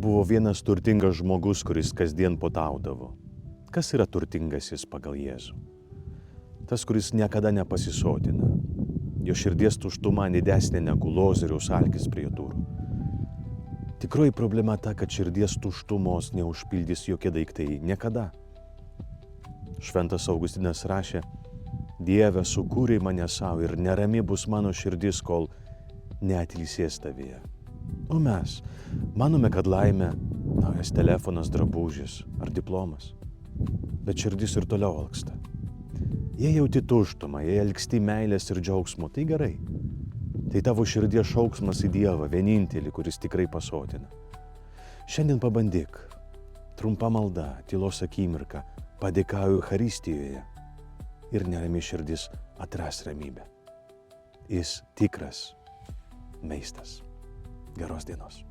buvo vienas turtingas žmogus, kuris kasdien puotaudavo. Kas yra turtingasis pagal Jėzų? Tas, kuris niekada nepasisotina. Jo širdies tuštuma didesnė negu Lozoriaus alkis prie durų. Tikroji problema ta, kad širdies tuštumos neužpildys jokie daiktai niekada. Šventas Augustinas rašė: Dieve, sukūrei mane savo ir nerami bus mano širdis, kol neatilsės tavyje. O mes manome, kad laimė naujas telefonas, drabužis ar diplomas. Bet širdis ir toliau alksta. Jei jauti tuštumą, jei alksti meilės ir džiaugsmo, tai gerai. Tai tavo širdies šauksmas į Dievą, vienintelį, kuris tikrai pasotina. Šiandien pabandyk. Trumpa malda, tylos akimirka, padėkauju Eucharistijoje ir nerami širdis atras ramybę. Jis tikras meistas. Geros dienos.